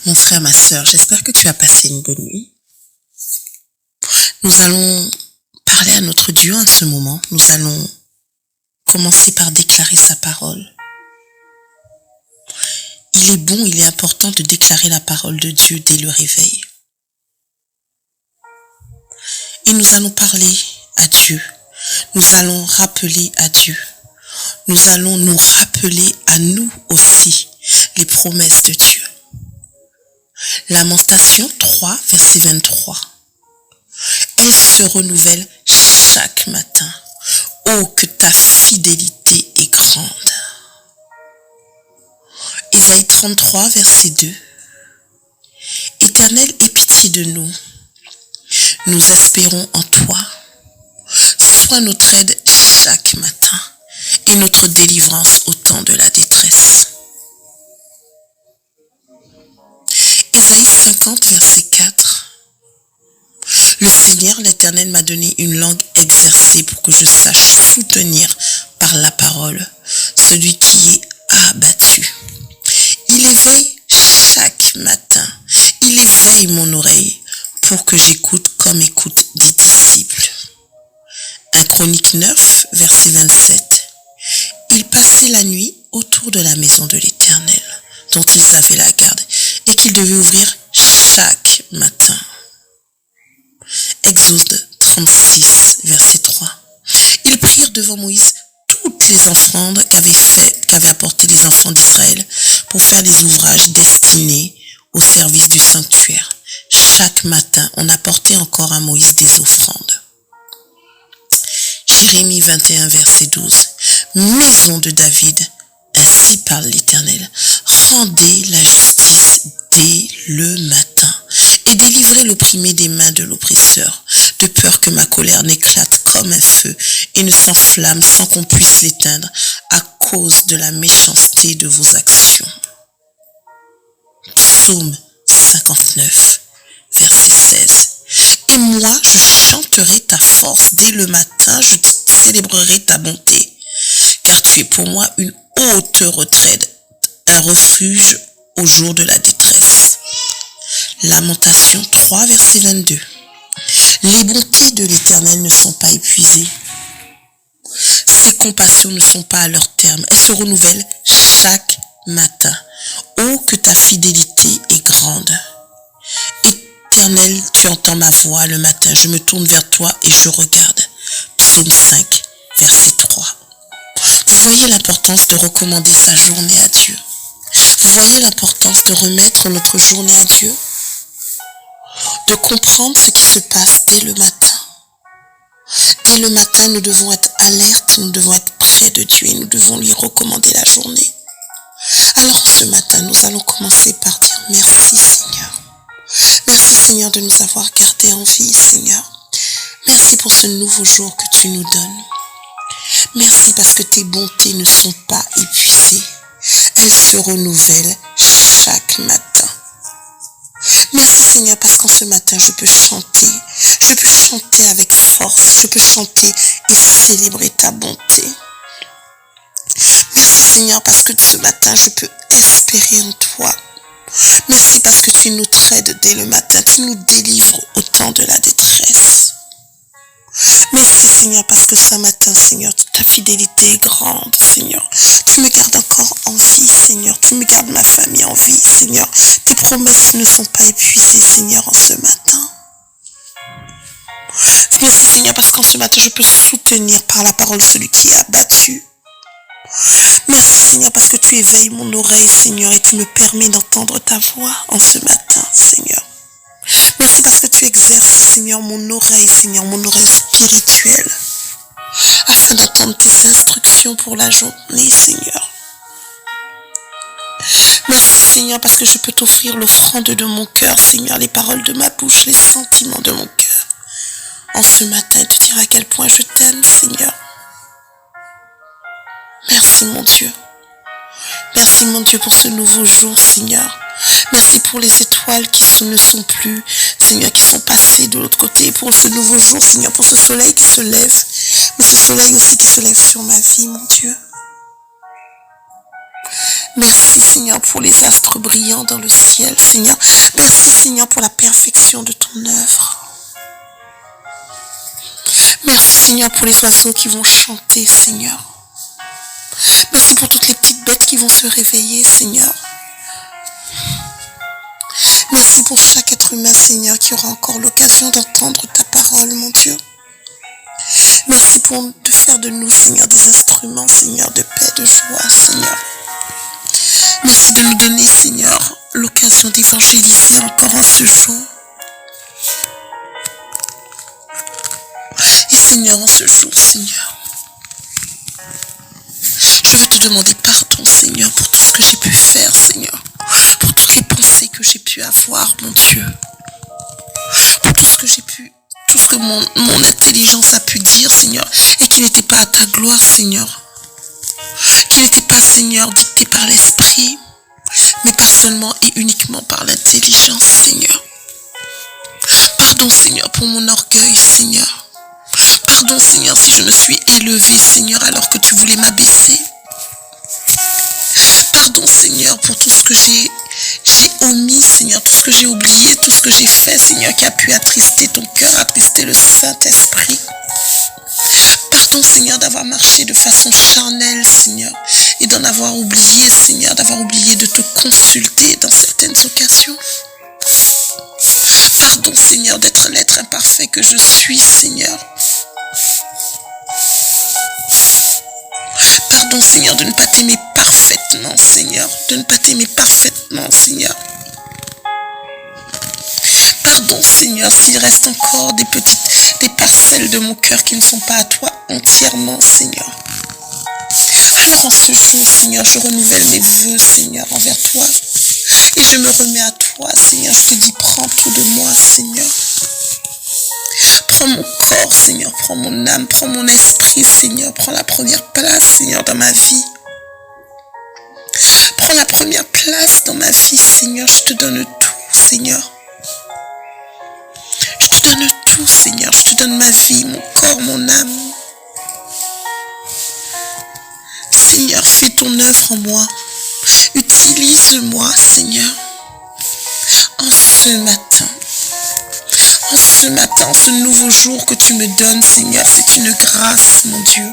Mon frère, ma sœur, j'espère que tu as passé une bonne nuit. Nous allons parler à notre Dieu en ce moment. Nous allons commencer par déclarer sa parole. Il est bon, il est important de déclarer la parole de Dieu dès le réveil. Et nous allons parler à Dieu. Nous allons rappeler à Dieu. Nous allons nous rappeler à nous aussi les promesses de Dieu. Lamentation 3, verset 23. Elle se renouvelle chaque matin. Oh, que ta fidélité est grande. Ésaïe 33, verset 2. Éternel, aie pitié de nous. Nous espérons en toi. Sois notre aide chaque matin et notre délivrance au temps de la détresse. Ésaïe 50, verset 4. Le Seigneur, l'Éternel, m'a donné une langue exercée pour que je sache soutenir par la parole celui qui est abattu. Il éveille chaque matin. Il éveille mon oreille pour que j'écoute comme écoutent des disciples. 1 Chronique 9, verset 27. Ils passaient la nuit autour de la maison de l'Éternel, dont ils avaient la garde, et qu'ils devaient ouvrir chaque matin. Exode 36, verset 3. Ils prirent devant Moïse toutes les offrandes qu'avaient apportées les enfants d'Israël pour faire les ouvrages destinés au service du sanctuaire. Chaque matin, on apportait encore à Moïse des offrandes. Jérémie 21, verset 12. Maison de David, ainsi parle l'Éternel, rendez la justice dès le matin et délivrez l'opprimé des mains de l'oppresseur, de peur que ma colère n'éclate comme un feu et ne s'enflamme sans qu'on puisse l'éteindre à cause de la méchanceté de vos actions. Psaume 59, verset 16. Et moi, je chanterai ta force dès le matin, je célébrerai ta bonté, car tu es pour moi une haute retraite, un refuge au jour de la détresse. Lamentation 3, verset 22. Les bontés de l'Éternel ne sont pas épuisées. Ses compassions ne sont pas à leur terme. Elles se renouvellent chaque matin. Oh, que ta fidélité est grande. Éternel, tu entends ma voix le matin. Je me tourne vers toi et je regarde. Psaume 5, verset 3. Vous voyez l'importance de recommander sa journée à Dieu. Vous voyez l'importance de remettre notre journée à Dieu. De comprendre ce qui se passe dès le matin. Dès le matin, nous devons être alertes, nous devons être près de Dieu et nous devons lui recommander la journée. Alors ce matin, nous allons commencer par dire merci Seigneur. Merci Seigneur de nous avoir gardés en vie Seigneur. Merci pour ce nouveau jour que tu nous donnes. Merci parce que tes bontés ne sont pas épuisées. Elles se renouvellent chaque matin. Merci Seigneur parce qu'en ce matin je peux chanter avec force, je peux chanter et célébrer ta bonté. Merci Seigneur parce que ce matin je peux espérer en toi. Merci parce que tu nous traites dès le matin, tu nous délivres au temps de la détresse. Merci Seigneur parce que ce matin Seigneur, ta fidélité est grande Seigneur. Tu me gardes encore en vie Seigneur, tu me gardes ma famille en vie Seigneur. Tes promesses ne sont pas épuisées Seigneur en ce matin. Merci Seigneur parce qu'en ce matin je peux soutenir par la parole celui qui est abattu. Merci Seigneur parce que tu éveilles mon oreille Seigneur et tu me permets d'entendre ta voix en ce matin Seigneur. Merci parce que tu exerces Seigneur mon oreille spirituelle afin d'entendre tes instructions pour la journée Seigneur. Merci Seigneur parce que je peux t'offrir l'offrande de mon cœur Seigneur, les paroles de ma bouche, les sentiments de mon cœur en ce matin et te dire à quel point je t'aime Seigneur. Merci mon Dieu. Merci mon Dieu pour ce nouveau jour Seigneur. Merci pour les étoiles qui ne sont plus, Seigneur, qui sont passées de l'autre côté. Pour ce nouveau jour, Seigneur, pour ce soleil qui se lève. Mais ce soleil aussi qui se lève sur ma vie, mon Dieu. Merci Seigneur pour les astres brillants dans le ciel, Seigneur. Merci Seigneur pour la perfection de ton œuvre. Merci Seigneur pour les oiseaux qui vont chanter, Seigneur. Merci pour toutes les petites bêtes qui vont se réveiller, Seigneur. Merci pour chaque être humain, Seigneur, qui aura encore l'occasion d'entendre ta parole, mon Dieu. Merci de faire de nous, Seigneur, des instruments, Seigneur, de paix, de joie, Seigneur. Merci de nous donner, Seigneur, l'occasion d'évangéliser encore en ce jour. Et Seigneur, en ce jour, Seigneur, je veux te demander pardon, Seigneur, pour tout ce que j'ai pu faire, Seigneur. Pour toutes les pensées que j'ai pu avoir, mon Dieu. Pour tout ce que mon intelligence a pu dire, Seigneur, et qui n'était pas à ta gloire, Seigneur. Qui n'était pas, Seigneur, dicté par l'esprit, mais pas seulement et uniquement par l'intelligence, Seigneur. Pardon, Seigneur, pour mon orgueil, Seigneur. Pardon, Seigneur, si je me suis élevée, Seigneur, alors que tu voulais m'abaisser. Pardon, Seigneur, pour tout ce que j'ai omis, Seigneur, tout ce que j'ai oublié, tout ce que j'ai fait, Seigneur, qui a pu attrister ton cœur, attrister le Saint-Esprit. Pardon, Seigneur, d'avoir marché de façon charnelle, Seigneur, et d'en avoir oublié, Seigneur, d'avoir oublié de te consulter dans certaines occasions. Pardon, Seigneur, d'être l'être imparfait que je suis, Seigneur. Pardon, Seigneur, de ne pas t'aimer parfaitement, Seigneur. De ne pas t'aimer parfaitement, Seigneur. Pardon, Seigneur, s'il reste encore des parcelles de mon cœur qui ne sont pas à toi entièrement, Seigneur. Alors en ce jour, Seigneur, je renouvelle mes vœux, Seigneur, envers toi. Et je me remets à toi, Seigneur. Je te dis, prends tout de moi, Seigneur. Prends mon corps, Seigneur. Prends mon âme, prends mon esprit, Seigneur. Prends la première place, Seigneur, dans ma vie. Prends la première place dans ma vie, Seigneur. Je te donne tout, Seigneur. Je te donne tout, Seigneur. Je te donne ma vie, mon corps, mon âme. Seigneur, fais ton œuvre en moi. Utilise-moi, Seigneur. En ce matin, ce nouveau jour que tu me donnes, Seigneur, c'est une grâce, mon Dieu.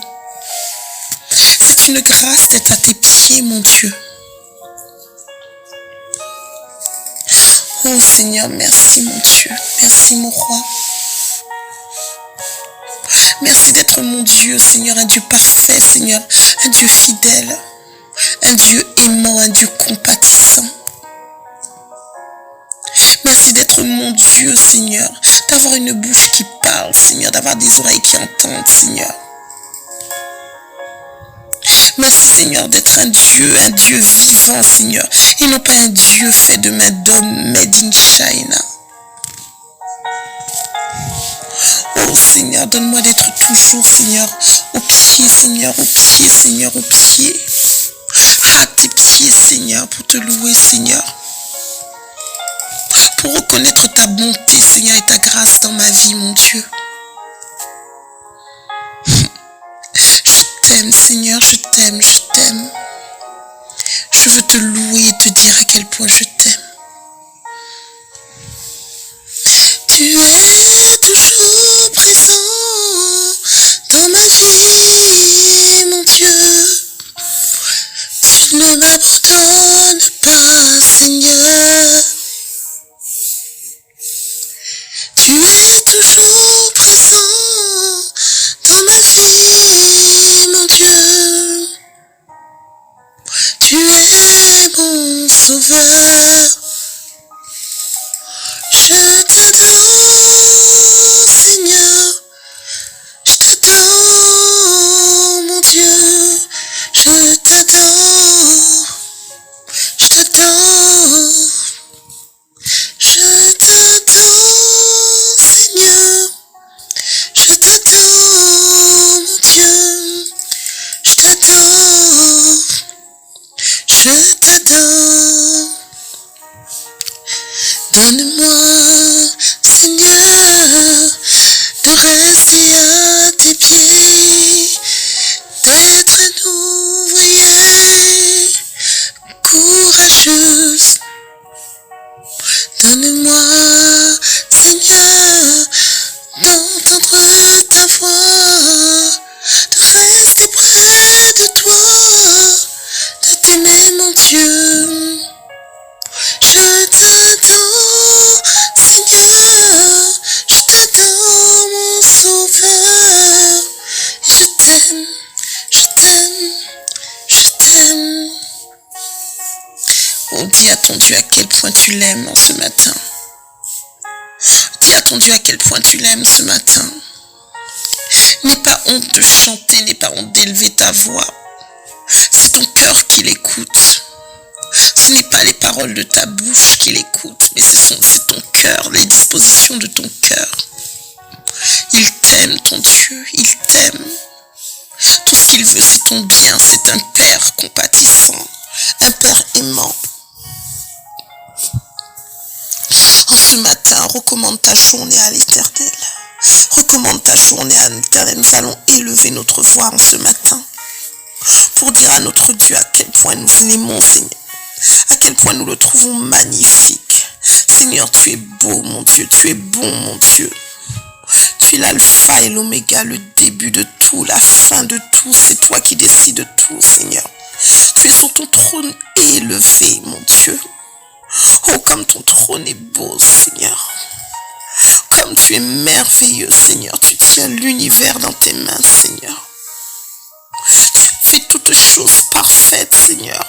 C'est une grâce d'être à tes pieds, mon Dieu. Oh Seigneur, merci, mon Dieu. Merci, mon roi. Merci d'être mon Dieu, Seigneur, un Dieu parfait, Seigneur, un Dieu fidèle, un Dieu aimant, un Dieu compatissant. Merci d'être mon Dieu, Seigneur, d'avoir une bouche qui parle, Seigneur, d'avoir des oreilles qui entendent, Seigneur. Merci, Seigneur, d'être un Dieu vivant, Seigneur, et non pas un Dieu fait de main d'homme, made in China. Oh Seigneur, donne-moi d'être toujours, Seigneur, aux pieds, Seigneur, aux pieds, Seigneur, aux pieds. À tes pieds, Seigneur, pour te louer, Seigneur. Pour reconnaître ta bonté, Seigneur, et ta grâce dans ma vie, mon Dieu. Je t'aime, Seigneur, je t'aime, je t'aime. Je veux te louer et te dire à quel point je t'aime. Tu es toujours présent dans ma vie, mon Dieu. Tu ne m'abandonnes pas, Seigneur. Tu es toujours présent dans ma vie, mon Dieu. Tu es mon sauveur. Je t'adore, Seigneur. Je t'adore, mon Dieu. Je t'adore. Je t'adore. Je t'adore, Seigneur. Je t'adore, mon Dieu. Je t'adore. Je t'adore. Donne-moi, Seigneur, de rester à tes pieds, d'être un ouvrier Donne-moi, Seigneur, d'entendre ta voix, de rester près de toi, de t'aimer mon Dieu. Je t'adore, Seigneur, je t'adore mon Sauveur. Et je t'aime, je t'aime, je t'aime. Oh, dis à ton Dieu à quel point tu l'aimes en ce matin. Dis à ton Dieu à quel point tu l'aimes ce matin. N'aie pas honte de chanter, n'aie pas honte d'élever ta voix. C'est ton cœur qui l'écoute. Ce n'est pas les paroles de ta bouche qui l'écoute, mais c'est ton cœur, les dispositions de ton cœur. Il t'aime, ton Dieu, il t'aime. Tout ce qu'il veut, c'est ton bien. C'est un Père compatissant, un Père aimant. En ce matin, recommande ta journée à l'Éternel. Recommande ta journée à l'Éternel. Nous allons élever notre voix en ce matin pour dire à notre Dieu à quel point nous l'aimons, Seigneur. À quel point nous le trouvons magnifique. Seigneur, tu es beau, mon Dieu. Tu es bon, mon Dieu. Tu es l'alpha et l'oméga, le début de tout, la fin de tout. C'est toi qui décides de tout, Seigneur. Tu es sur ton trône élevé, mon Dieu. Oh, comme ton trône est beau, Seigneur. Comme tu es merveilleux, Seigneur. Tu tiens l'univers dans tes mains, Seigneur. Tu fais toutes choses parfaites, Seigneur.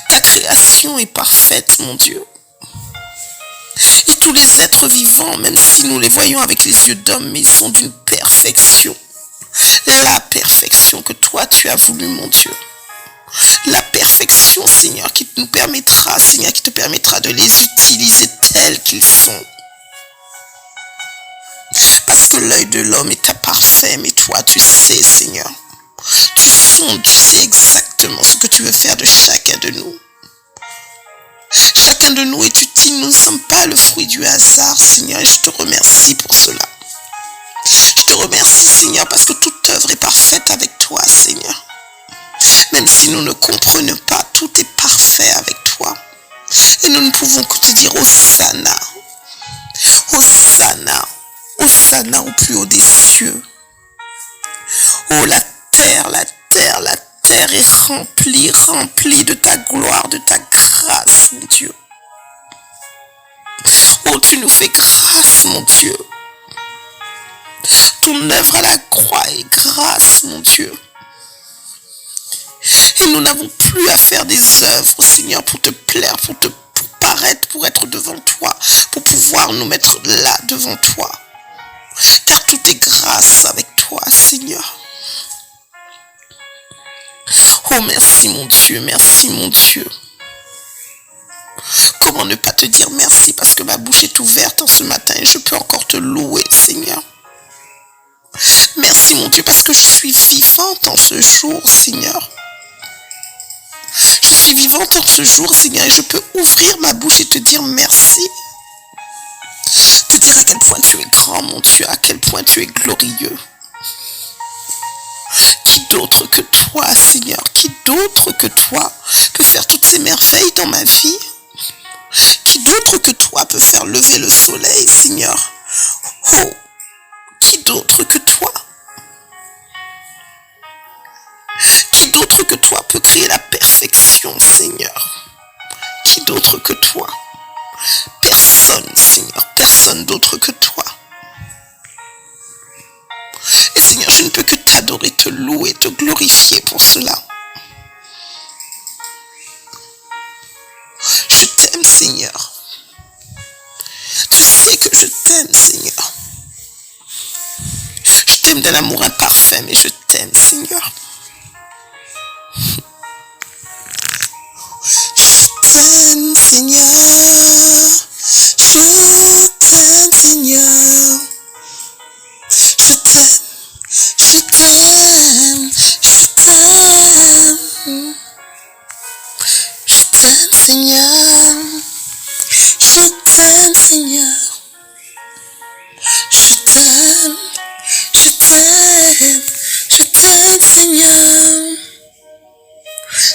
Ta création est parfaite, mon Dieu. Et tous les êtres vivants, même si nous les voyons avec les yeux d'homme, mais ils sont d'une perfection. La perfection que toi tu as voulu, mon Dieu. La perfection, Seigneur, qui nous permettra, Seigneur, qui te permettra de les utiliser tels qu'ils sont. Parce que l'œil de l'homme est imparfait, mais toi tu sais, Seigneur. Tu sondes, tu sais exactement ce que tu veux faire de chacun de nous. Chacun de nous est utile, nous ne sommes pas le fruit du hasard, Seigneur, et je te remercie pour cela. Je te remercie, Seigneur, parce que toute œuvre est parfaite avec toi, Seigneur. Même si nous ne comprenons pas, tout est parfait avec toi. Et nous ne pouvons que te dire Hosanna. Hosanna. Hosanna au plus haut des cieux. Oh, la terre est remplie de ta gloire, de ta grâce, mon Dieu. Oh, tu nous fais grâce, mon Dieu. Ton œuvre à la croix est grâce, mon Dieu. Et nous n'avons plus à faire des œuvres, Seigneur, pour te plaire, pour paraître, pour être devant toi, pour pouvoir nous mettre là devant toi. Car tout est grâce avec toi, Seigneur. Oh, merci mon Dieu, merci mon Dieu. Comment ne pas te dire merci parce que ma bouche est ouverte en ce matin et je peux encore te louer, Seigneur. Merci mon Dieu parce que je suis vivante en ce jour, Seigneur. Je suis vivante en ce jour, Seigneur, et je peux ouvrir ma bouche et te dire merci. Te dire à quel point tu es grand, mon Dieu, à quel point tu es glorieux. Qui d'autre que toi, Seigneur, qui d'autre que toi peut faire toutes ces merveilles dans ma vie? Qui d'autre que toi peut faire lever le soleil, Seigneur? Oh, qui d'autre que toi? Qui d'autre que toi peut créer la perfection, Seigneur? Qui d'autre que toi? Personne, Seigneur, personne d'autre que toi. Et Seigneur, je ne peux que t'adorer, te louer, te glorifier pour cela. Je t'aime, Seigneur. Tu sais que je t'aime, Seigneur. Je t'aime d'un amour imparfait, mais je t'aime, Seigneur. Je t'aime, Seigneur. Je t'aime, Seigneur. Je t'aime, je t'aime, je t'aime. Je t'aime, Seigneur. Je t'aime, Seigneur. Je t'aime, je t'aime, je t'aime, Seigneur.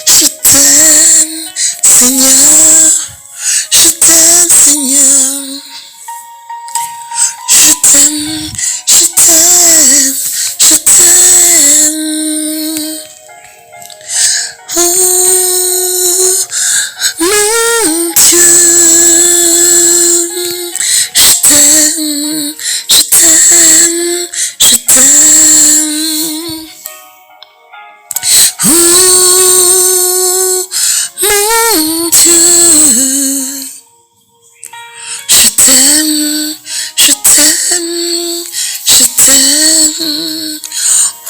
Je t'aime, Seigneur. Je t'aime, Seigneur. Seigneur. Je t'aime, je t'aime, je t'aime. Oh, mon Dieu, je t'aime, je t'aime, je t'aime. Oh, mon Dieu, je t'aime, je t'aime, je t'aime.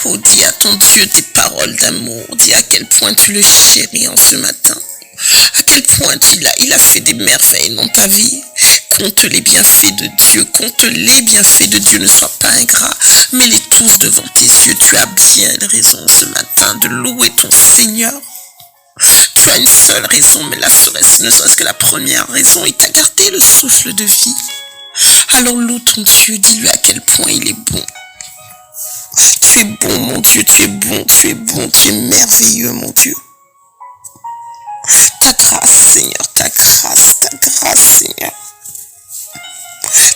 Oh, dis à ton Dieu tes paroles d'amour. Dis à quel point tu le chéris en ce matin. À quel point il a fait des merveilles dans ta vie. Compte les bienfaits de Dieu. Compte les bienfaits de Dieu. Ne sois pas ingrat. Mets-les tous devant tes yeux. Tu as bien raison ce matin de louer ton Seigneur. Tu as une seule raison, mais ne serait-ce que la première raison. Il t'a gardé le souffle de vie. Alors loue ton Dieu. Dis-lui à quel point il est bon. Tu es bon, mon Dieu, tu es bon, tu es bon, tu es merveilleux, mon Dieu. Ta grâce, Seigneur, ta grâce, Seigneur.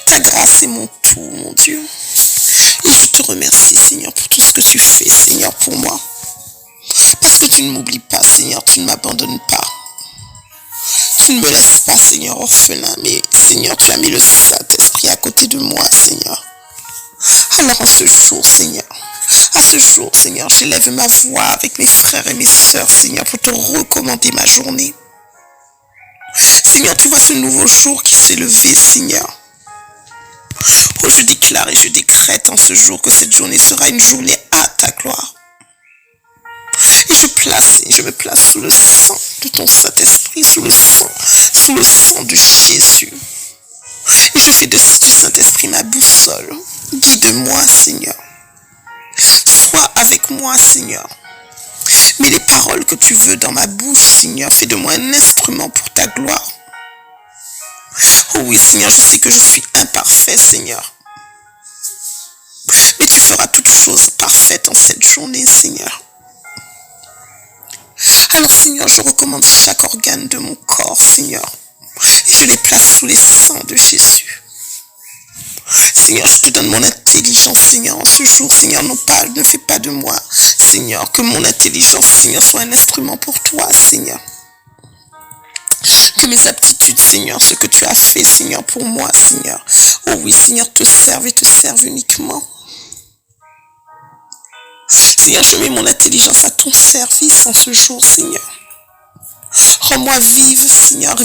Ta grâce est mon tout, mon Dieu. Et je te remercie, Seigneur, pour tout ce que tu fais, Seigneur, pour moi. Parce que tu ne m'oublies pas, Seigneur, tu ne m'abandonnes pas. Tu ne me laisses pas, Seigneur, orphelin, mais, Seigneur, tu as mis le Saint-Esprit à côté de moi, Seigneur. Alors en ce jour, Seigneur, j'élève ma voix avec mes frères et mes sœurs, Seigneur, pour te recommander ma journée. Seigneur, tu vois ce nouveau jour qui s'est levé, Seigneur. Oh, je déclare et je décrète en ce jour que cette journée sera une journée à ta gloire. Et je me place sous le sang de ton Saint-Esprit, sous le sang de Jésus. Et je fais du Saint-Esprit ma boussole. Guide-moi, Seigneur. Sois avec moi, Seigneur. Mets les paroles que tu veux dans ma bouche, Seigneur. Fais de moi un instrument pour ta gloire. Oh oui, Seigneur, je sais que je suis imparfait, Seigneur. Mais tu feras toutes choses parfaites en cette journée, Seigneur. Alors, Seigneur, je recommande chaque organe de mon corps, Seigneur. Et je les place sous les sangs de Jésus. Seigneur, je te donne mon intelligence, Seigneur, en ce jour. Seigneur, ne fais pas de moi, Seigneur, que mon intelligence, Seigneur, soit un instrument pour toi, Seigneur. Que mes aptitudes, Seigneur, ce que tu as fait, Seigneur, pour moi, Seigneur. Oh oui, Seigneur, te serve et te serve uniquement. Seigneur, je mets mon intelligence à ton service en ce jour, Seigneur. Rends-moi vive, Seigneur,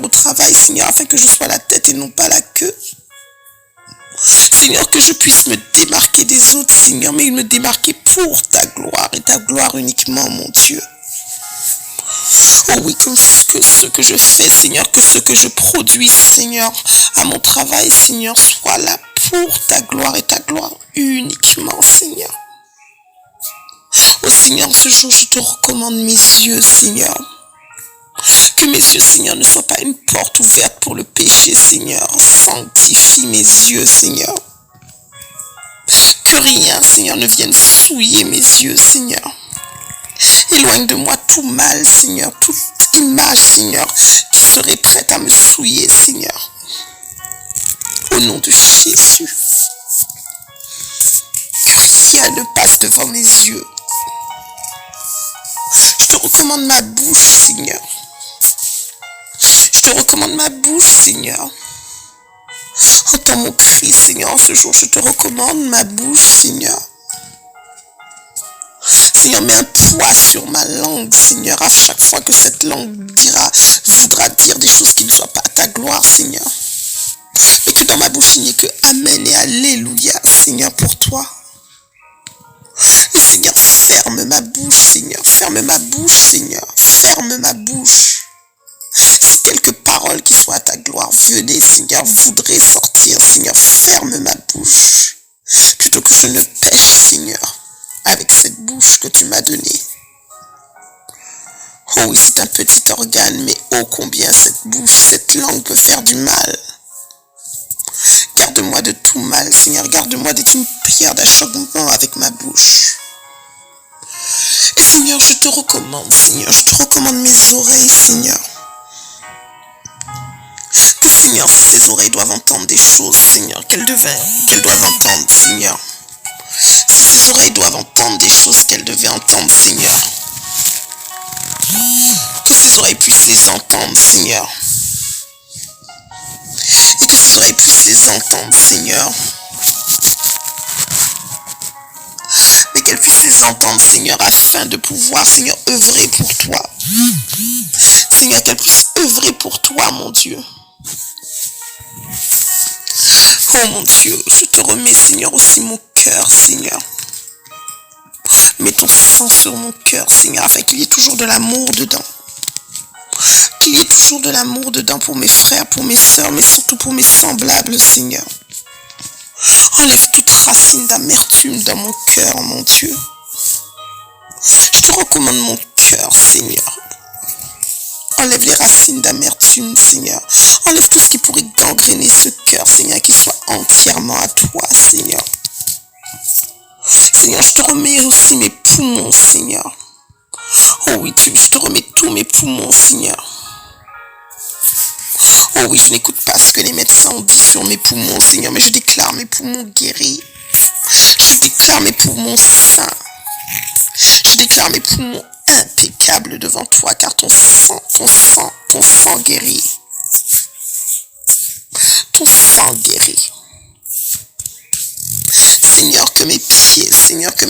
au travail, Seigneur, afin que je sois la tête et non pas la queue. Seigneur, que je puisse me démarquer des autres, Seigneur, mais me démarquer pour ta gloire et ta gloire uniquement, mon Dieu. Oh oui, que ce que je fais, Seigneur, que ce que je produis, Seigneur, à mon travail, Seigneur, soit là pour ta gloire et ta gloire uniquement, Seigneur. Oh Seigneur, ce jour, je te recommande mes yeux, Seigneur. Que mes yeux, Seigneur, ne soient pas une porte ouverte pour le péché, Seigneur. Sanctifie mes yeux, Seigneur. Que rien, Seigneur, ne vienne souiller mes yeux, Seigneur. Éloigne de moi tout mal, Seigneur, toute image, Seigneur, qui serait prête à me souiller, Seigneur. Au nom de Jésus. Que rien ne passe devant mes yeux. Je te recommande ma bouche, Seigneur. Je te recommande ma bouche, Seigneur. Entends mon cri, Seigneur, en ce jour, je te recommande ma bouche, Seigneur. Seigneur, mets un poids sur ma langue, Seigneur, à chaque fois que cette langue voudra dire des choses qui ne soient pas à ta gloire, Seigneur. Et que dans ma bouche, il n'y ait que Amen et Alléluia, Seigneur, pour toi. Et Seigneur, ferme ma bouche, Seigneur, ferme ma bouche, Seigneur, ferme ma bouche. Si quelques paroles qui soient à ta gloire venaient, Seigneur, voudraient sortir, Seigneur, ferme ma bouche. Plutôt que je ne pêche, Seigneur, avec cette bouche que tu m'as donnée. Oh oui, c'est un petit organe, mais oh combien cette bouche, cette langue peut faire du mal. Garde-moi de tout mal, Seigneur, garde-moi d'être une pierre d'achoppement avec ma bouche. Et Seigneur, je te recommande mes oreilles, Seigneur. Que Seigneur, si ces oreilles doivent entendre des choses, Seigneur, qu'elles doivent entendre, Seigneur. Si ces oreilles doivent entendre des choses qu'elles devaient entendre, Seigneur. Que ces oreilles puissent les entendre, Seigneur. Et que ces oreilles puissent les entendre, Seigneur. Mais qu'elles puissent les entendre, Seigneur, afin de pouvoir, Seigneur, œuvrer pour toi. Seigneur, qu'elles puissent œuvrer pour toi, mon Dieu. Oh mon Dieu, je te remets, Seigneur, aussi mon cœur, Seigneur. Mets ton sang sur mon cœur, Seigneur, afin qu'il y ait toujours de l'amour dedans. Qu'il y ait toujours de l'amour dedans pour mes frères, pour mes sœurs, mais surtout pour mes semblables, Seigneur. Enlève toute racine d'amertume dans mon cœur, mon Dieu. Je te recommande mon cœur, Seigneur. Enlève les racines d'amertume, Seigneur. Enlève tout ce qui pourrait gangréner ce cœur, Seigneur, qu'il soit entièrement à toi, Seigneur. Seigneur, je te remets aussi mes poumons, Seigneur. Oh oui, Dieu, je te remets tous mes poumons, Seigneur. Oh oui, je n'écoute pas ce que les médecins ont dit sur mes poumons, Seigneur, mais je déclare mes poumons guéris. Je déclare mes poumons sains. Je déclare mes poumons impeccables devant toi, car ton sang guérit. Ton sang guérit. Seigneur, que mes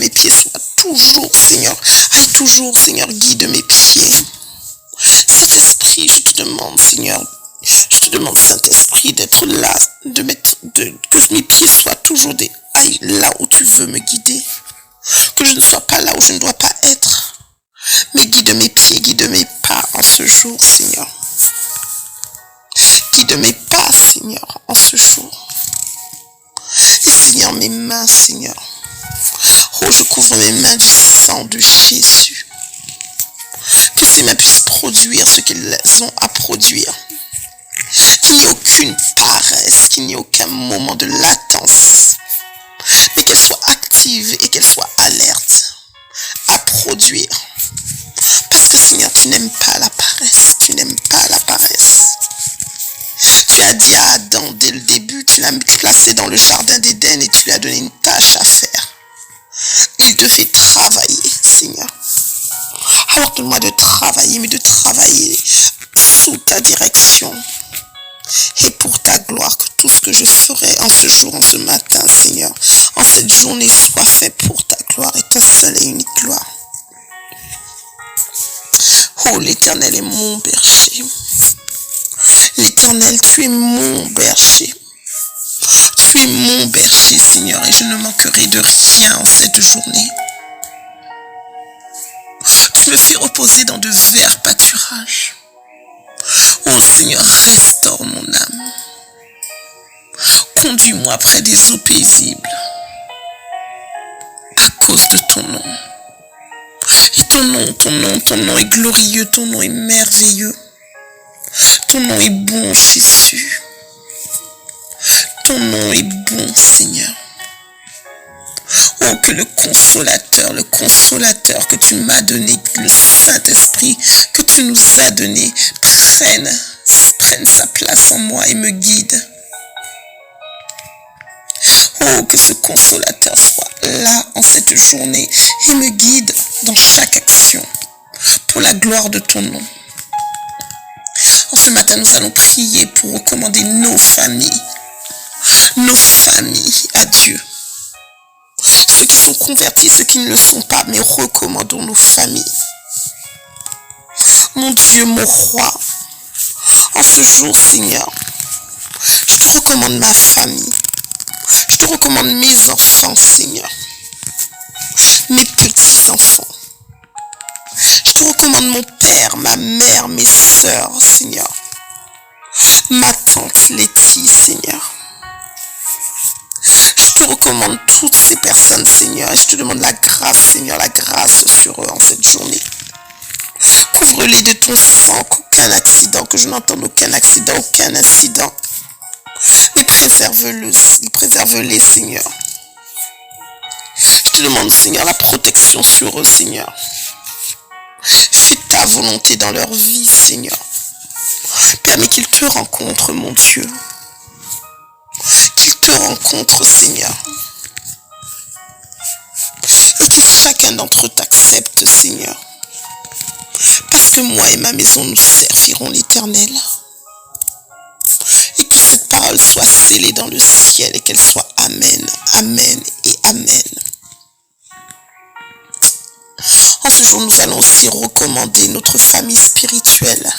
pieds soient toujours, Seigneur. Aille toujours, Seigneur, guide mes pieds. Saint-Esprit, je te demande, Seigneur, Saint-Esprit, d'être là, que mes pieds soient toujours aille là où tu veux me guider. Que je ne sois pas là où je ne dois pas être. Mais guide mes pieds, guide mes pas en ce jour, Seigneur. Guide mes pas, Seigneur, en ce jour. Et Seigneur, mes mains, Seigneur. Oh, je couvre mes mains du sang de Jésus. Que ces mains puissent produire ce qu'elles ont à produire. Qu'il n'y ait aucune paresse, qu'il n'y ait aucun moment de latence. Mais qu'elles soient actives et qu'elles soient alertes à produire. Parce que Seigneur, tu n'aimes pas la paresse. Tu n'aimes pas la paresse. Tu as dit à Adam dès le début, tu l'as placé dans le jardin d'Éden et tu lui as donné une tâche à faire. Il devait travailler, Seigneur. Alors donne-moi de travailler, mais de travailler sous ta direction. Et pour ta gloire, que tout ce que je ferai en ce jour, en ce matin, Seigneur, en cette journée, soit fait pour ta gloire et ta seule et unique gloire. Oh, l'Éternel est mon berger. L'Éternel, tu es mon berger. Tu es mon berger, Seigneur, et je ne manquerai de rien en cette journée. Tu me fais reposer dans de verts pâturages. Oh Seigneur, restaure mon âme. Conduis-moi près des eaux paisibles. À cause de ton nom. Et ton nom est glorieux, ton nom est merveilleux. Ton nom est bon, Jésus. Ton nom est bon, Seigneur. Oh, que le consolateur que tu m'as donné, le Saint-Esprit que tu nous as donné, prenne sa place en moi et me guide. Oh, que ce consolateur soit là en cette journée et me guide dans chaque action pour la gloire de ton nom. En ce matin, nous allons prier pour recommander nos familles à Dieu. Ceux qui sont convertis, ceux qui ne le sont pas, mais recommandons nos familles. Mon Dieu, mon roi, en ce jour, Seigneur, je te recommande ma famille. Je te recommande mes enfants, Seigneur. Mes petits-enfants. Je te recommande mon père, ma mère, mes sœurs, Seigneur. Ma tante Letty, Seigneur. Je te recommande toutes ces personnes, Seigneur, et je te demande la grâce, Seigneur, la grâce sur eux en cette journée. Couvre-les de ton sang, qu'aucun accident, que je n'entende aucun accident, aucun incident. Mais préserve-les, Seigneur. Je te demande, Seigneur, la protection sur eux, Seigneur. Fais ta volonté dans leur vie, Seigneur. Permets qu'ils te rencontrent, mon Dieu. Qu'ils te rencontrent, Seigneur. Et que chacun d'entre eux t'accepte, Seigneur. Parce que moi et ma maison, nous servirons l'Éternel. Et que cette parole soit scellée dans le ciel et qu'elle soit Amen, Amen et Amen. En ce jour, nous allons aussi recommander notre famille spirituelle,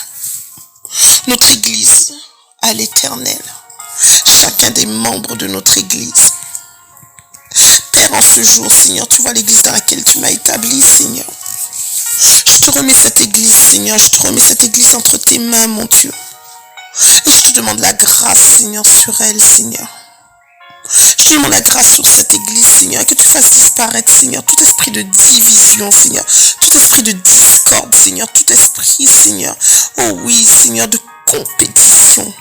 notre Église à l'Éternel, chacun des membres de notre Église. Père, en ce jour, Seigneur, tu vois l'Église dans laquelle tu m'as établi, Seigneur. Je te remets cette Église, Seigneur, je te remets cette Église entre tes mains, mon Dieu. Et je te demande la grâce, Seigneur, sur elle, Seigneur. Je te demande la grâce sur cette Église, Seigneur, et que tu fasses disparaître, Seigneur, tout esprit de division, Seigneur, tout esprit de discorde, Seigneur, tout esprit, Seigneur, oh oui, Seigneur, de compétition.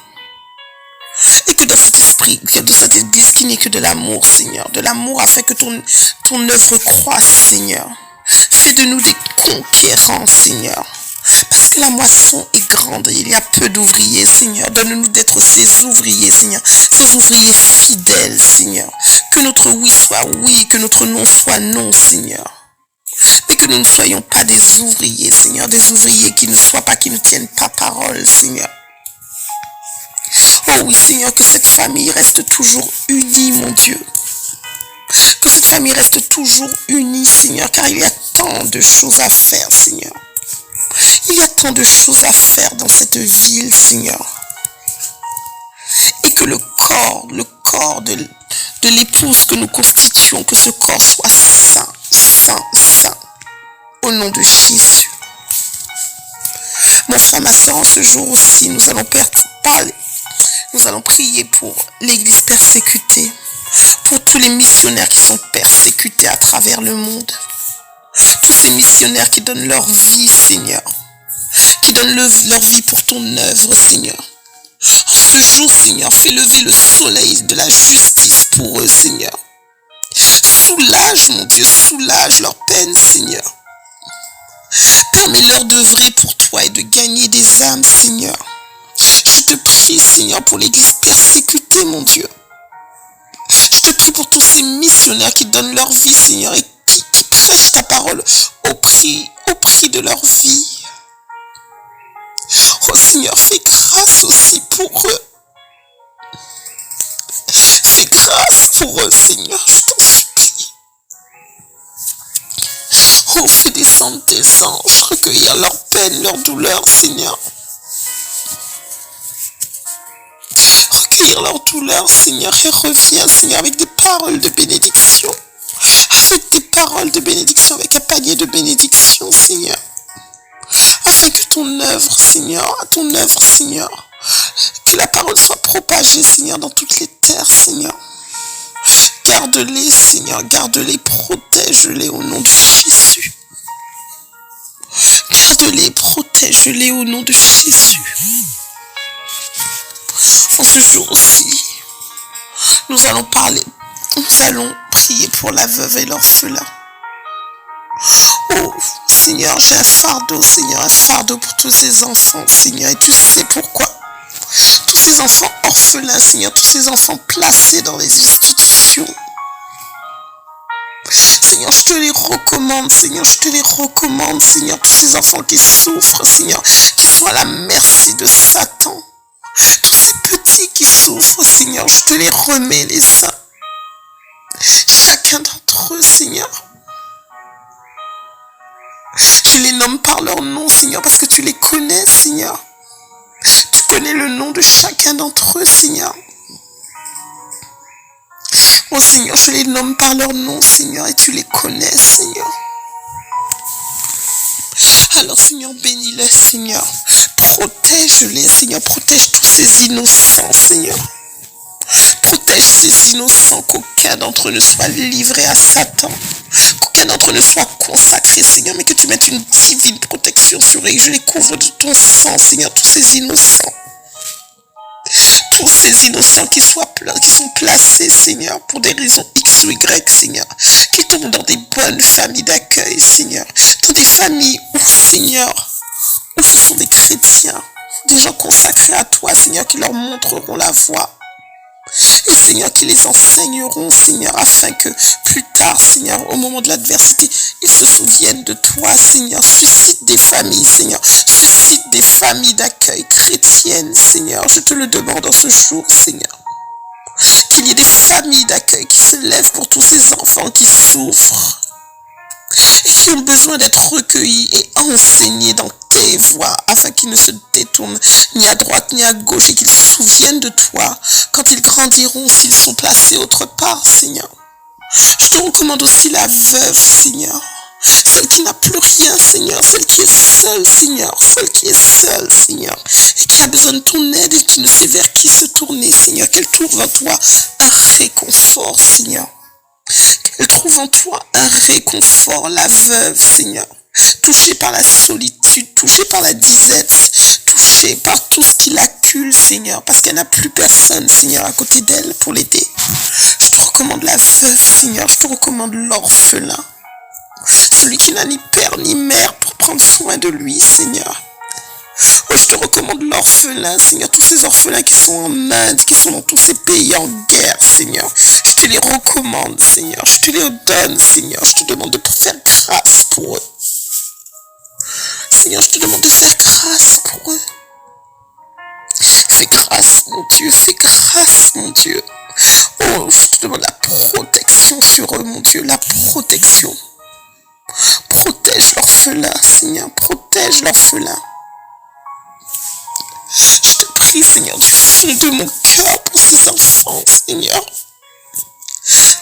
Et que dans cet esprit, que dans cette Église, qu'il n'y ait que de l'amour, Seigneur, de l'amour afin que ton œuvre croisse, Seigneur. Fais de nous des conquérants, Seigneur. Parce que la moisson est grande et il y a peu d'ouvriers, Seigneur. Donne-nous d'être ces ouvriers, Seigneur. Ces ouvriers fidèles, Seigneur. Que notre oui soit oui et que notre non soit non, Seigneur. Mais que nous ne soyons pas des ouvriers, Seigneur. Des ouvriers qui ne tiennent pas parole, Seigneur. Oh oui, Seigneur, que cette famille reste toujours unie, mon Dieu. Que cette famille reste toujours unie, Seigneur, car il y a tant de choses à faire, Seigneur. Il y a tant de choses à faire dans cette ville, Seigneur. Et que le corps de l'épouse que nous constituons, que ce corps soit saint, saint, saint, au nom de Jésus. Mon frère, ma soeur, en ce jour aussi, nous allons parler. Nous allons prier pour l'Église persécutée, pour tous les missionnaires qui sont persécutés à travers le monde. Tous ces missionnaires qui donnent leur vie, Seigneur. Qui donnent leur vie pour ton œuvre, Seigneur. En ce jour, Seigneur, fais lever le soleil de la justice pour eux, Seigneur. Soulage, mon Dieu, soulage leur peine, Seigneur. Permets-leur d'œuvrer pour toi et de gagner des âmes, Seigneur. Je te prie, Seigneur, pour l'Église persécutée, mon Dieu. Je te prie pour tous ces missionnaires qui donnent leur vie, Seigneur, et qui prêchent ta parole au prix de leur vie. Oh Seigneur, fais grâce aussi pour eux. Fais grâce pour eux, Seigneur, je t'en supplie. Oh, fais descendre tes anges, recueillir leur peine, leur douleur, Seigneur. Recueillir leur douleur, Seigneur, et reviens, Seigneur, avec des paroles de bénédiction. Avec des paroles de bénédiction, avec un panier de bénédiction, Seigneur. Afin que ton œuvre, Seigneur, que la parole soit propagée, Seigneur, dans toutes les terres, Seigneur. Garde-les, Seigneur, garde-les, protège-les au nom de Jésus. Garde-les, protège-les au nom de Jésus. En ce jour aussi, nous allons prier pour la veuve et l'orphelin. Oh, Seigneur, j'ai un fardeau pour tous ces enfants, Seigneur, et tu sais pourquoi. Tous ces enfants orphelins, Seigneur, tous ces enfants placés dans les institutions. Seigneur, je te les recommande, Seigneur, tous ces enfants qui souffrent, Seigneur, qui sont à la merci de Satan. Tous ces petits qui souffrent, Seigneur, je te les remets les uns. Chacun d'entre eux, Seigneur. Je les nomme par leur nom, Seigneur, parce que tu les connais, Seigneur. Tu connais le nom de chacun d'entre eux, Seigneur. Oh Seigneur, je les nomme par leur nom, Seigneur, et tu les connais, Seigneur. Alors, Seigneur, bénis-les, Seigneur. Protège-les, Seigneur. Protège tous ces innocents, Seigneur. Protège ces innocents, qu'aucun d'entre eux ne soit livré à Satan. Qu'aucun d'entre eux ne soit consacré, Seigneur, mais que tu mettes une divine protection sur eux et que je les couvre de ton sang, Seigneur, tous ces innocents. Tous ces innocents qui sont placés, Seigneur, pour des raisons X ou Y, Seigneur. Qu'ils tombent dans des bonnes familles d'accueil, Seigneur. Dans des familles où, Seigneur, où ce sont des chrétiens. des gens consacrés à toi, Seigneur, qui leur montreront la voie. Et Seigneur, qui les enseigneront, Seigneur, afin que plus tard, Seigneur, au moment de l'adversité, ils se souviennent de toi, Seigneur. Suscite des familles, Seigneur. Suscite des familles d'accueil chrétiennes, Seigneur. Je te le demande en ce jour, Seigneur. Qu'il y ait des familles d'accueil qui se lèvent pour tous ces enfants qui souffrent et qui ont besoin d'être recueillis et enseignés dans tes voies afin qu'ils ne se détournent ni à droite ni à gauche et qu'ils se souviennent de toi quand ils grandiront, s'ils sont placés autre part, Seigneur. Je te recommande aussi la veuve, Seigneur. Celle qui n'a plus rien, Seigneur. Celle qui est seule, Seigneur. Celle qui est seule, Seigneur. Et qui a besoin de ton aide et qui ne sait vers qui se tourner, Seigneur. Qu'elle trouve en toi un réconfort, Seigneur. Qu'elle trouve en toi un réconfort, la veuve, Seigneur. Touchée par la solitude, touchée par la disette, touchée par tout ce qui l'accule, Seigneur. Parce qu'elle n'a plus personne, Seigneur, à côté d'elle pour l'aider. Je te recommande la veuve, Seigneur. Je te recommande l'orphelin. Celui qui n'a ni père ni mère pour prendre soin de lui, Seigneur. Oh, je te recommande l'orphelin, Seigneur. Tous ces orphelins qui sont en Inde, qui sont dans tous ces pays en guerre, Seigneur. Je te les recommande, Seigneur. Je te les donne, Seigneur. Je te demande de faire grâce pour eux. Seigneur, je te demande de faire grâce pour eux. Fais grâce, mon Dieu. Fais grâce, mon Dieu. Oh, je te demande la protection sur eux, mon Dieu. La protection. Protège l'orphelin, Seigneur. Protège l'orphelin. Je te prie, Seigneur, du fond de mon cœur pour ces enfants, Seigneur.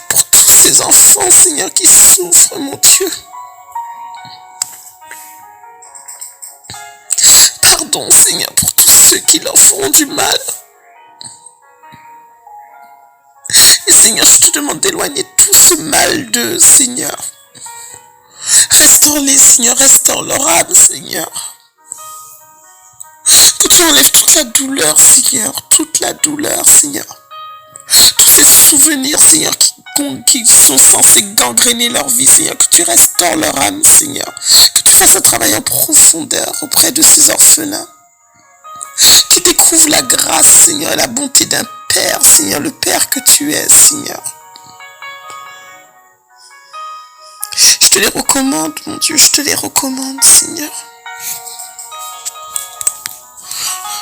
Pour tous ces enfants, Seigneur, qui souffrent, mon Dieu. Pardon, Seigneur, pour tous ceux qui leur feront du mal. Et Seigneur, je te demande d'éloigner tout ce mal d'eux, Seigneur. Restaure-les, Seigneur, restaure leur âme, Seigneur. Que tu enlèves toute la douleur, Seigneur, toute la douleur, Seigneur. Tous ces souvenirs, Seigneur, qui sont censés gangréner leur vie, Seigneur, que tu restaures leur âme, Seigneur. Que tu fasses un travail en profondeur auprès de ces orphelins. Qu'ils découvrent la grâce, Seigneur, et la bonté d'un Père, Seigneur, le Père que tu es, Seigneur. Je te les recommande, mon Dieu, je te les recommande, Seigneur.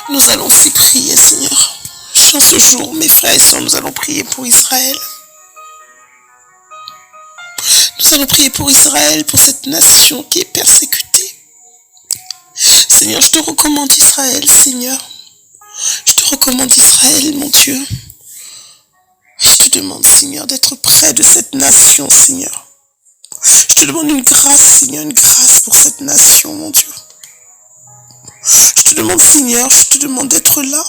Nous allons aussi prier, Seigneur. En ce jour, mes frères et sœurs, nous allons prier pour Israël. Nous allons prier pour Israël, pour cette nation qui est persécutée. Seigneur, je te recommande Israël, Seigneur. Je te recommande Israël, mon Dieu. Je te demande, Seigneur, d'être près de cette nation, Seigneur. Je te demande une grâce, Seigneur, une grâce pour cette nation, mon Dieu. Je te demande, Seigneur, je te demande d'être là.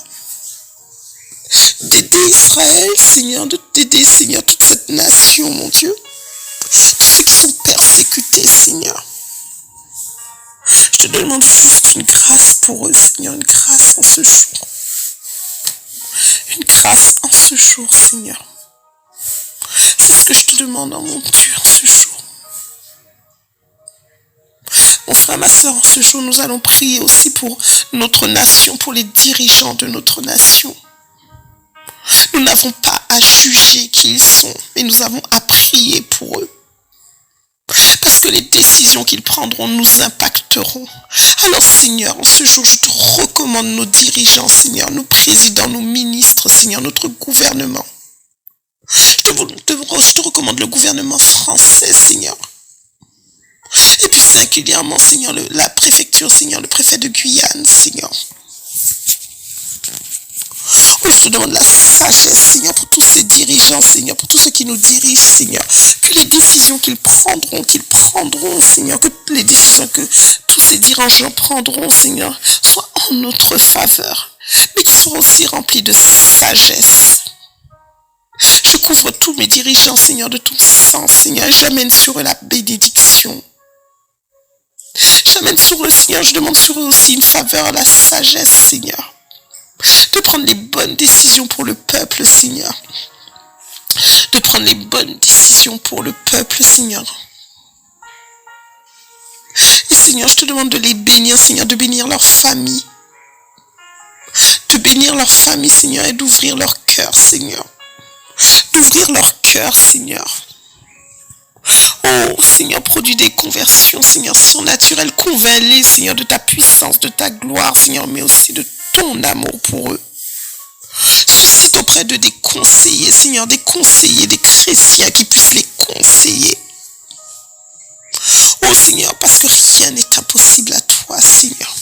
D'aider Israël, Seigneur, d'aider, Seigneur, toute cette nation, mon Dieu. Tous ceux qui sont persécutés, Seigneur. Je te demande juste une grâce pour eux, Seigneur, une grâce en ce jour. Une grâce en ce jour, Seigneur. C'est ce que je te demande, oh mon Dieu, en ce jour. Mon frère, ma soeur, en ce jour, nous allons prier aussi pour notre nation, pour les dirigeants de notre nation. Nous n'avons pas à juger qui ils sont, mais nous avons à prier pour eux. Parce que les décisions qu'ils prendront nous impacteront. Alors Seigneur, en ce jour, je te recommande nos dirigeants, Seigneur, nos présidents, nos ministres, Seigneur, notre gouvernement. Je te recommande le gouvernement français, Seigneur. Et puis singulièrement, Seigneur, la préfecture, Seigneur, le préfet de Guyane, Seigneur. Oh, je te demande la sagesse, Seigneur, pour tous ces dirigeants, Seigneur, pour tous ceux qui nous dirigent, Seigneur. Que les décisions qu'ils prendront, Seigneur, que les décisions que tous ces dirigeants prendront, Seigneur, soient en notre faveur, mais qu'ils soient aussi remplis de sagesse. Je couvre tous mes dirigeants, Seigneur, de ton sang, Seigneur, et j'amène sur eux la bénédiction. J'amène sur eux, Seigneur, je demande sur eux aussi une faveur, la sagesse, Seigneur. De prendre les bonnes décisions pour le peuple, Seigneur. De prendre les bonnes décisions pour le peuple, Seigneur. Et Seigneur, je te demande de les bénir, Seigneur, de bénir leur famille. de bénir leur famille, Seigneur, et d'ouvrir leur cœur, Seigneur. D'ouvrir leur cœur, Seigneur. Oh, Seigneur, produis des conversions, Seigneur, surnaturelles, convainc-les, Seigneur, de ta puissance, de ta gloire, Seigneur, mais aussi de ton amour pour eux. Suscite auprès d'eux des conseillers, Seigneur, des conseillers, des chrétiens qui puissent les conseiller. Oh, Seigneur, parce que rien n'est impossible à toi, Seigneur.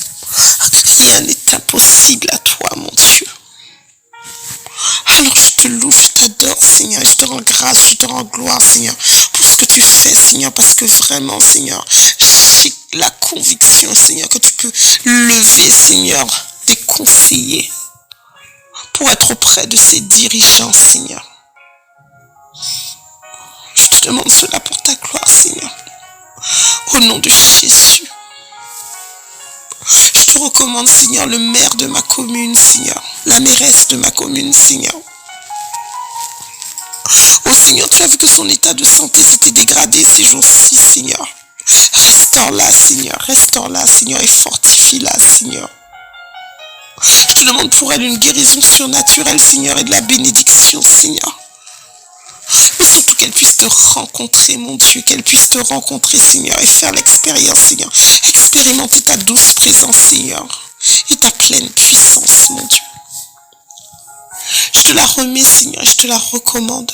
Rien n'est impossible à toi, mon Dieu. Alors je te loue, je t'adore, Seigneur, je te rends grâce, je te rends gloire, Seigneur, pour ce que tu fais, Seigneur, parce que vraiment, Seigneur, j'ai la conviction, Seigneur, que tu peux lever, Seigneur, des conseillers pour être auprès de ces dirigeants, Seigneur. Je te demande cela pour ta gloire, Seigneur, au nom de Jésus. Je te recommande, Seigneur, le maire de ma commune, Seigneur, la mairesse de ma commune, Seigneur. Oh Seigneur, tu as vu que son état de santé s'était dégradé ces jours-ci, Seigneur. Restaure-la, Seigneur, et fortifie-la, Seigneur. Je te demande pour elle une guérison surnaturelle, Seigneur, et de la bénédiction, Seigneur. Mais surtout qu'elle puisse te rencontrer, mon Dieu, qu'elle puisse te rencontrer, Seigneur, et faire l'expérience, Seigneur. Expérimenter ta douce présence, Seigneur, et ta pleine puissance, mon Dieu. Je te la remets, Seigneur, je te la recommande.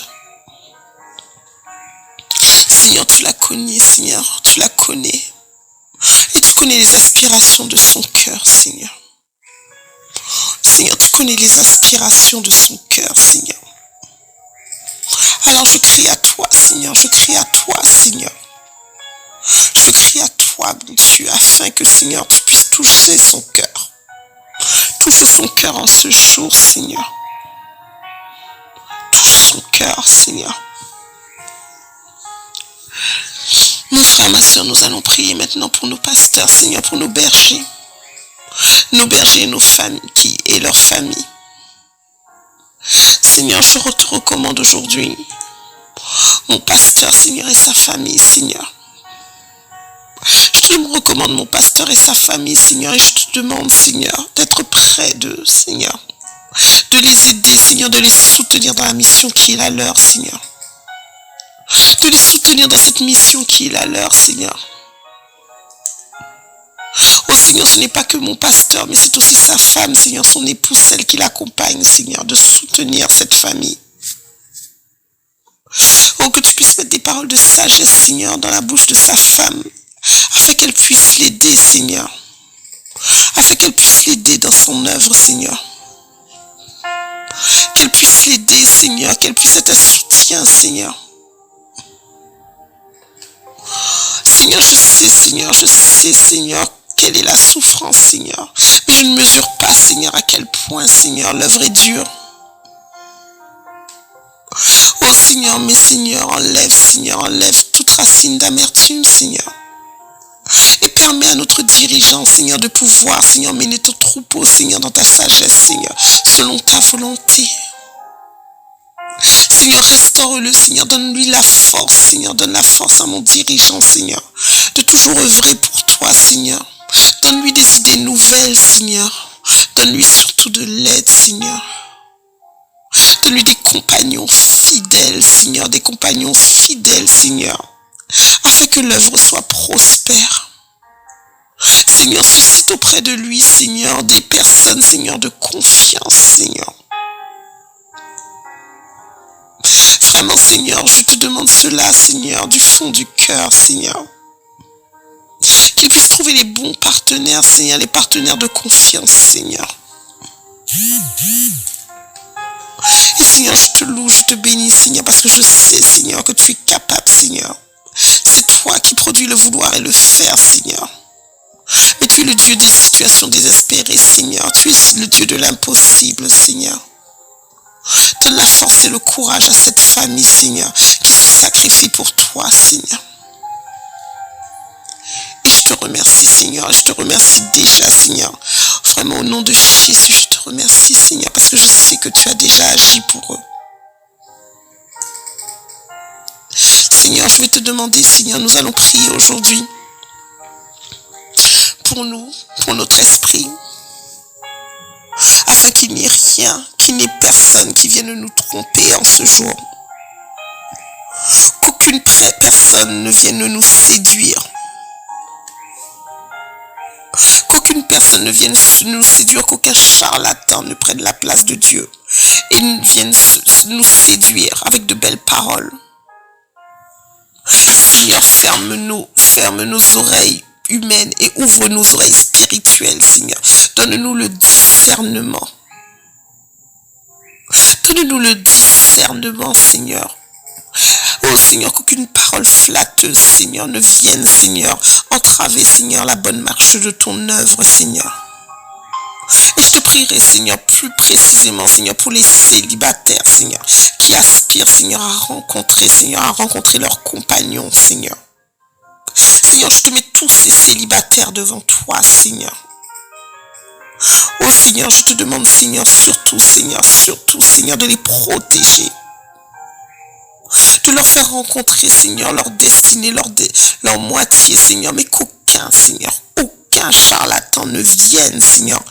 Seigneur, tu la connais, Seigneur, tu la connais. Et tu connais les aspirations de son cœur, Seigneur. Seigneur, tu connais les aspirations de son cœur, Seigneur. Alors je crie à toi, Seigneur, je crie à toi, Seigneur. Je crie à toi, mon Dieu, afin que, Seigneur, tu puisses toucher son cœur. Touche son cœur en ce jour, Seigneur. Touche son cœur, Seigneur. Mon frère, ma soeur, nous allons prier maintenant pour nos pasteurs, Seigneur, pour nos bergers et nos familles et leurs familles. Seigneur, je te recommande aujourd'hui mon pasteur, Seigneur, et sa famille, Seigneur. Je te recommande mon pasteur et sa famille, Seigneur, et je te demande, Seigneur, d'être près d'eux, Seigneur. De les aider, Seigneur, de les soutenir dans la mission qui est la leur, Seigneur. De les soutenir dans cette mission qui est la leur, Seigneur. Oh Seigneur, ce n'est pas que mon pasteur, mais c'est aussi sa femme, Seigneur, son épouse, celle qui l'accompagne, Seigneur, de soutenir cette famille. Oh, que tu puisses mettre des paroles de sagesse, Seigneur, dans la bouche de sa femme, afin qu'elle puisse l'aider, Seigneur. Afin qu'elle puisse l'aider dans son œuvre, Seigneur. Qu'elle puisse l'aider, Seigneur, qu'elle puisse être un soutien, Seigneur. Seigneur, je sais, Seigneur, quelle est la souffrance, Seigneur. Mais je ne mesure pas, Seigneur, à quel point, Seigneur, l'œuvre est dure. Oh, Seigneur, mais Seigneur, enlève toute racine d'amertume, Seigneur. Et permets à notre dirigeant, Seigneur, de pouvoir, Seigneur, mener ton troupeau, Seigneur, dans ta sagesse, Seigneur, selon ta volonté. Seigneur, restaure-le, Seigneur, donne-lui la force, Seigneur, donne la force à mon dirigeant, Seigneur, de toujours œuvrer pour toi, Seigneur. Donne-lui des idées nouvelles, Seigneur. Donne-lui surtout de l'aide, Seigneur. Donne-lui des compagnons fidèles, Seigneur, Seigneur, afin que l'œuvre soit prospère. Seigneur, suscite auprès de lui, Seigneur, des personnes, Seigneur, de confiance, Seigneur. Vraiment, Seigneur, je te demande cela, Seigneur, du fond du cœur, Seigneur. Qu'il puisse trouver les bons partenaires, Seigneur, les partenaires de confiance, Seigneur. Et Seigneur, je te loue, je te bénis, Seigneur, parce que je sais, Seigneur, que tu es capable, Seigneur. C'est toi qui produis le vouloir et le faire, Seigneur. Mais tu es le Dieu des situations désespérées, Seigneur. Tu es le Dieu de l'impossible, Seigneur. Donne la force et le courage à cette famille, Seigneur, qui se sacrifie pour toi, Seigneur. Et je te remercie, Seigneur. Je te remercie déjà, Seigneur. Vraiment, au nom de Jésus, je te remercie, Seigneur, parce que je sais que tu as déjà agi pour eux. Seigneur, je vais te demander, Seigneur, nous allons prier aujourd'hui pour nous, pour notre esprit, afin qu'il n'ait rien, qu'il n'y ait personne qui vienne nous tromper en ce jour. Qu'aucune personne ne vienne nous séduire. Qu'aucune personne ne vienne nous séduire, qu'aucun charlatan ne prenne la place de Dieu et ne vienne nous séduire avec de belles paroles. Seigneur, ferme nos oreilles humaines et ouvre nos oreilles spirituelles, Seigneur. Donne-nous le discernement. Donne-nous le discernement, Seigneur. Oh Seigneur, qu'aucune parole flatteuse, Seigneur, ne vienne, Seigneur, entraver, Seigneur, la bonne marche de ton œuvre, Seigneur. Et je te prierai, Seigneur, plus précisément, Seigneur, pour les célibataires, Seigneur, qui aspirent, Seigneur, à rencontrer leurs compagnons, Seigneur. Seigneur, je te mets tous ces célibataires devant toi, Seigneur. Oh Seigneur, je te demande, Seigneur, surtout, Seigneur, de les protéger. De leur faire rencontrer, Seigneur, leur destinée, leur moitié, Seigneur, mais qu'aucun, Seigneur, aucun charlatan ne vienne, Seigneur,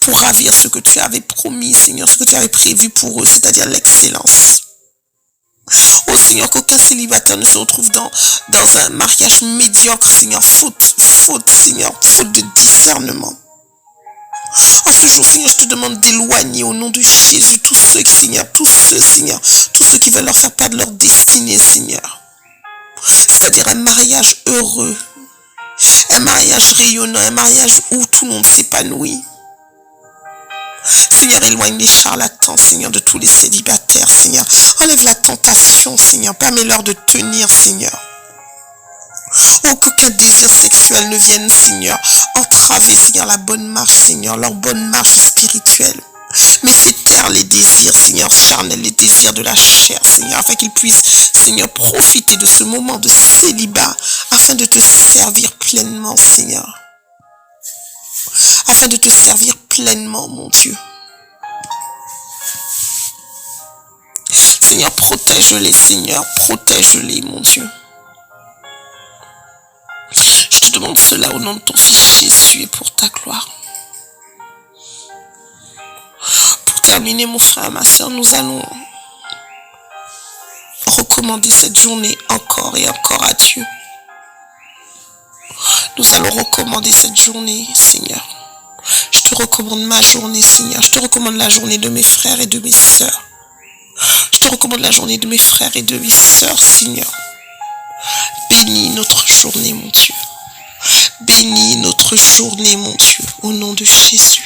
pour ravir ce que tu avais promis, Seigneur, ce que tu avais prévu pour eux, c'est-à-dire l'excellence. Oh Seigneur, qu'aucun célibataire ne se retrouve dans un mariage médiocre, Seigneur, faute, Seigneur, faute de discernement. En ce jour, Seigneur, je te demande d'éloigner au nom de Jésus tous ceux, Seigneur, tous ceux qui veulent leur faire perdre leur destinée, Seigneur. C'est-à-dire un mariage heureux, un mariage rayonnant, un mariage où tout le monde s'épanouit. Seigneur, éloigne les charlatans, Seigneur, de tous les célibataires, Seigneur. Enlève la tentation, Seigneur. Permets-leur de tenir, Seigneur. Oh, qu'aucun désir sexuel ne vienne, Seigneur, entraver, Seigneur, la bonne marche, Seigneur, leur bonne marche spirituelle. Mais fais taire les désirs, Seigneur, charnels, les désirs de la chair, Seigneur, afin qu'ils puissent, Seigneur, profiter de ce moment de célibat, afin de te servir pleinement, Seigneur. Afin de te servir pleinement, mon Dieu. Seigneur, protège-les, Seigneur, protège-les, mon Dieu. Je te demande cela au nom de ton Fils Jésus et pour ta gloire. Pour terminer, mon frère et ma soeur, nous allons recommander cette journée encore et encore à Dieu. Nous allons recommander cette journée, Seigneur. Je te recommande ma journée, Seigneur. Je te recommande la journée de mes frères et de mes sœurs. Je te recommande la journée de mes frères et de mes sœurs, Seigneur. Bénis notre journée, mon Dieu. Bénis notre journée, mon Dieu, au nom de Jésus.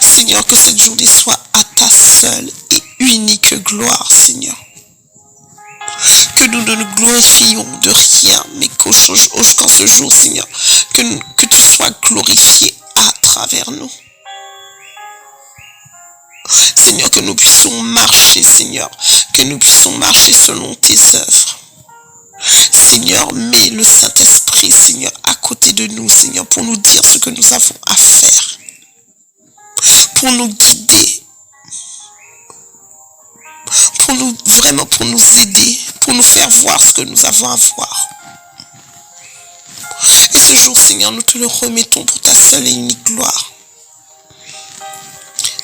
Seigneur, que cette journée soit à ta seule et unique gloire, Seigneur. Que nous ne nous glorifions de rien, mais qu'en ce jour, Seigneur, que tu sois glorifié à travers nous. Seigneur, que nous puissions marcher, Seigneur, que nous puissions marcher selon tes œuvres. Seigneur, mets le Saint-Esprit, Seigneur, à côté de nous, Seigneur, pour nous dire ce que nous avons à faire, pour nous guider, pour nous aider, pour nous faire voir ce que nous avons à voir. Et ce jour, Seigneur, nous te le remettons pour ta seule et unique gloire.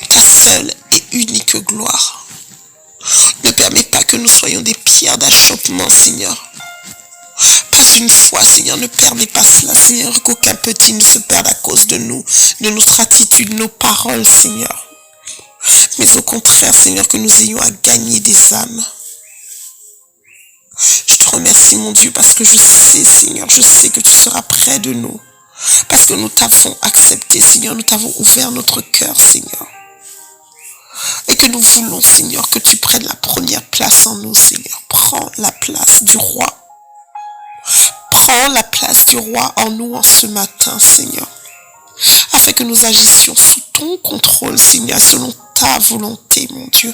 Ta seule et unique gloire. Ne permets pas que nous soyons des pierres d'achoppement, Seigneur. Pas une fois, Seigneur, ne permets pas cela, Seigneur, qu'aucun petit ne se perde à cause de nous, de notre attitude, nos paroles, Seigneur. Mais au contraire, Seigneur, que nous ayons à gagner des âmes. Je te remercie, mon Dieu, parce que je sais, Seigneur, je sais que tu seras près de nous. Parce que nous t'avons accepté, Seigneur, nous t'avons ouvert notre cœur, Seigneur. Et que nous voulons, Seigneur, que tu prennes la première place en nous, Seigneur. Prends la place du roi. Prends la place du roi en nous en ce matin, Seigneur. Afin que nous agissions sous ton contrôle, Seigneur, selon ta volonté, mon Dieu.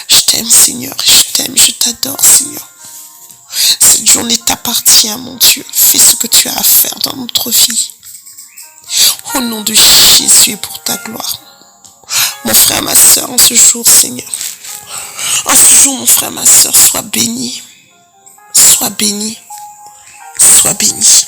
Je t'aime, Seigneur, je t'aime, je t'adore, Seigneur. Cette journée t'appartient, mon Dieu. Fais ce que tu as à faire dans notre vie. Au nom de Jésus et pour ta gloire. Mon frère, ma soeur, en ce jour, Seigneur. En ce jour, mon frère, ma soeur, sois béni. Sois béni. Sois béni.